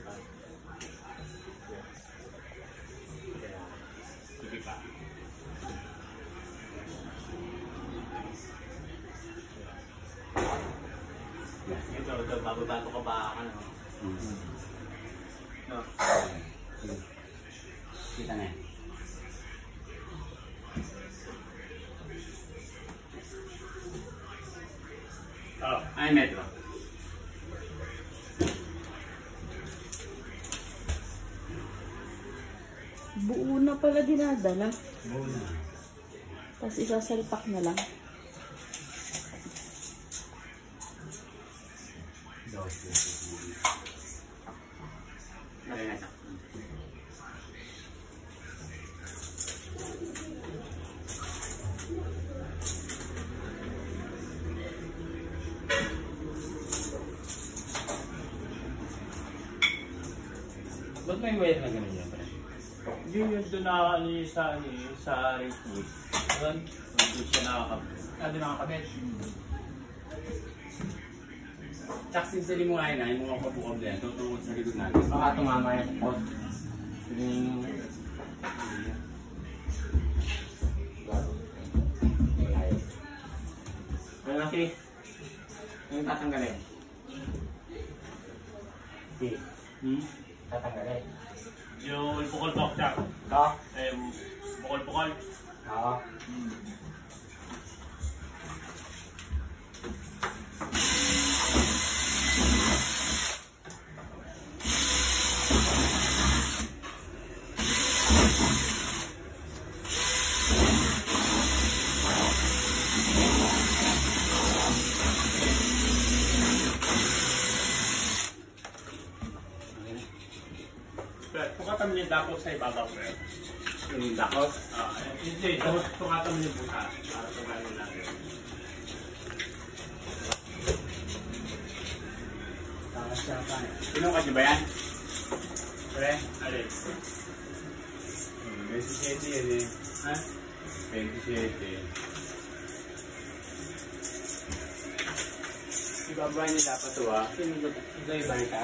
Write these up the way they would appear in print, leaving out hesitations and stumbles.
pa. Sige pa. Ito, bago-bago ka ba ka no? No. Kita na. Oh, ay metro. Buo na pala dinadala. Buo na. Tapos isasalpak na lang. Ba't may wire na ganun yan? Yun doon na sa race booth. Doon siya nakakabit. Tsaka sinsali mo ngayon na yung mga kapukab na yan, tutungkol sa likod natin. Baka tumama yan sa post. Yung... Ano kasi? Yung tatanggalin? Si? Tatanggalin? Yung bukol-bukol siya. Ito? Bukol-bukol. Oo. Tukatan mo yung dakos sa ibabaw ko yun. Yung dakos? Hindi, tukatan mo yung buta para tumanin natin. Tapos siya pa. Pinukat niyo ba yan? Pre? Alin? 27 yan eh. Ha? 27. Ibaba niyo dapat ito ah. Ito ibang ka?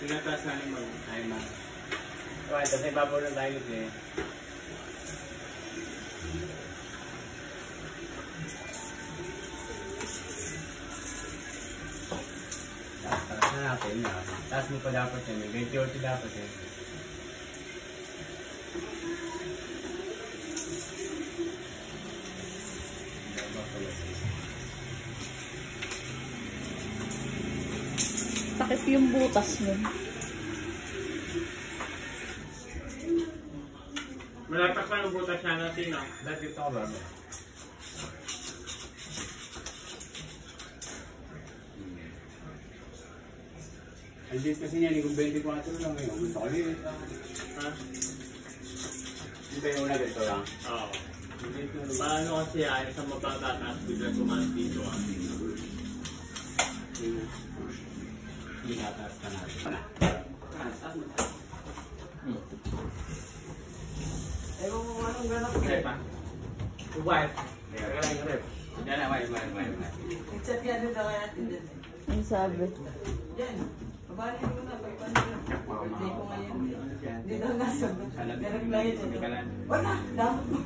Tinataas namin mo. Ay ma. So ito, sa ibabaw lang tayo eh. Taas na natin na. Taas mo pa dapat yan eh. 28 dapat eh. Takip yung butas nun. Malatak pa yung butas niya natin na. Dati ito ka ba? Ang date kasi niya, kung 24 lang ngayon. Gusto ko rin. Ha? Hindi ba yung una ganito lang? Oo. Paano kasi ayaw sa mababa at bigla tumaas dito ah. Hindi nataas ka natin. Taas mo. Ewan mo anong ganap. Rep ha? Wife. Rep. Diyan na, wife. Chat yan din kaya natin din. Ang sabi. Yan. Babalik mo na. Birthday ko ngayon. Hindi daw nasagot. Nireply yun. Wala. Dapat mo.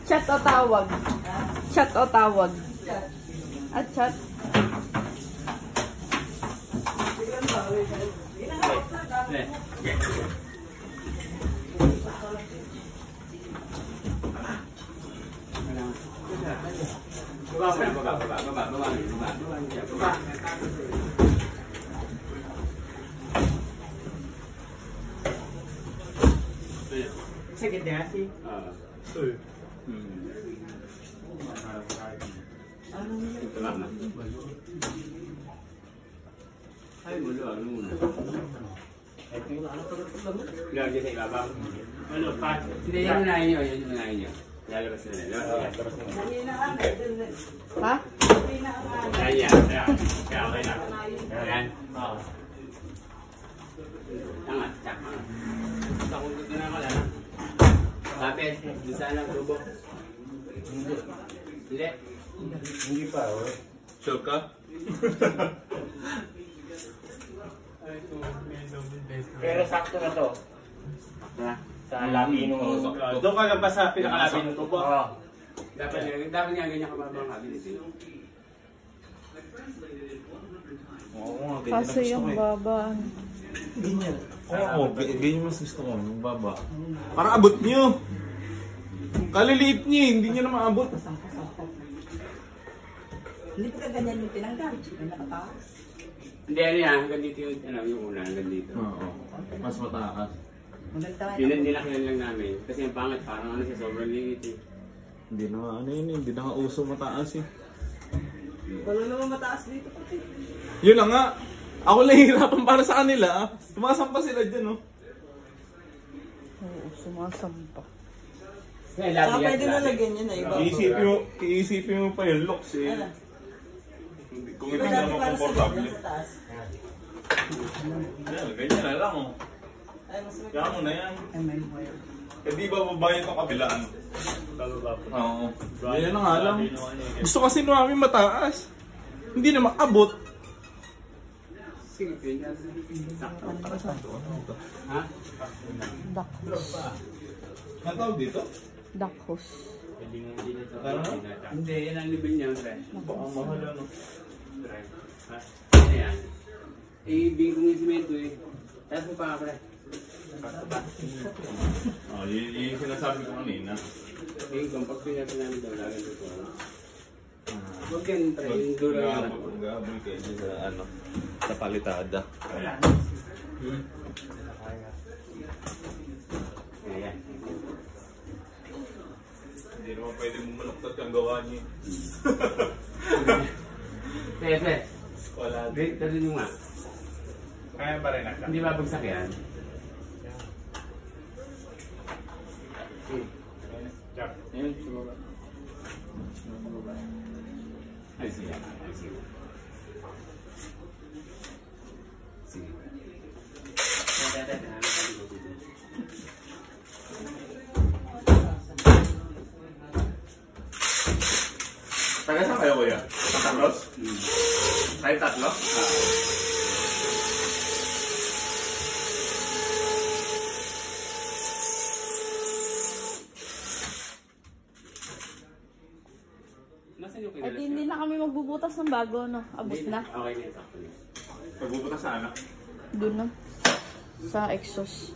Chat o tawag? Chat o tawag? Chat. At chat? Biglang bawi. Ginahawak na. Dapat mo. Baba. Sakit na kasi. Ito lang na. Ay, mulo. Ano muna? Lagi sa ibabaw. Ano, pat? Hindi, yun unahin nyo. Yun unahin nyo. Lalabas na nila. Hindi na ano. Ha? Hindi na ang ano. Kaya okay na. Ayan. Oo. Angat. Tsak. Takundot na ako lang. Kapit. Bisa lang grupo. Hindi. Hindi pa, oh. Sure ka? Pero sakto na to. Ha? Sa labi nung... Doon ka lang ba sa pinakalabi ng tubo? Oo. Dapat nga ganyan kababa ang habilis. Oo nga, ganyan Kaso ang gusto yung ko eh. baba. Ganyan. Oo, ganyan mas gusto ko, yung baba. Para abot nyo. Kaliliit niya, hindi niya na maabot. Hindi pa ka ganyan yung tinanggal. May nakataas. Hindi, ano yan, hanggang dito yung una, hanggang dito. Oo, mas matakas. Maganda nga Yun ang nilakihan lang namin. Kasi ang pangit, parang ano siya, sobrang liit eh. Hindi na nga, ano yun, hindi na nga uso mataas eh. Wala naman mataas dito pati. Yun lang nga. Ako lang hirapan para sa kanila ah. Sumasampa sila dyan oh. Oo, sumasampa. Kaya Saka labi yan, pwede na labi. lagyan yun eh. Iisipin mo pa yung looks eh. Ano? Kung Diba hindi dati naman para sa komportable. ganyan sa taas? Yan, ganyan na lang oh. Ay, mas may... Kaya mo na yan. Ay, may wire. Eh di ba babayan itong kabilaan? Bababa po. Oo. Ganyan na nga lang. Gusto kasi namin mataas. Hindi na makabot. Sige, ganyan. Sakto. Ha? Duck house. Ang tawag dito? Duck house. Pwede nga hindi na ito. Tara na. Hindi, yan ang level niya, pre. Baka mahal ano. Pre. Ha? Ano yan? Eh, bingkong yung simento eh. Tapos mo pa nga, pre. Oh, yun yung sinasabi ko kanina. Bingkong, pag pinapin namin daw, lagyan dito. Huwag yan, pre. Yung dura lang. Mag-aabol kayo dyan sa ano, sa palitada. Ayan. Hindi naman pwede bumaluktot yung gawa niyo. Pepe. Wala. Dito rin nga. Kaya pa rin ako. Hindi babagsak yan. Jack. Ayun, sumaba. Ay, sige. Ay, sige. Sige. Taga saan kayo kuya? Santa Cruz? Kayo tatlo? Nasaan yung At kinalas hindi na kami magbubutas ng bago, no? Abot na. Okay na, sakto na. Pagbubutas sa anak. Doon na. Sa exhaust.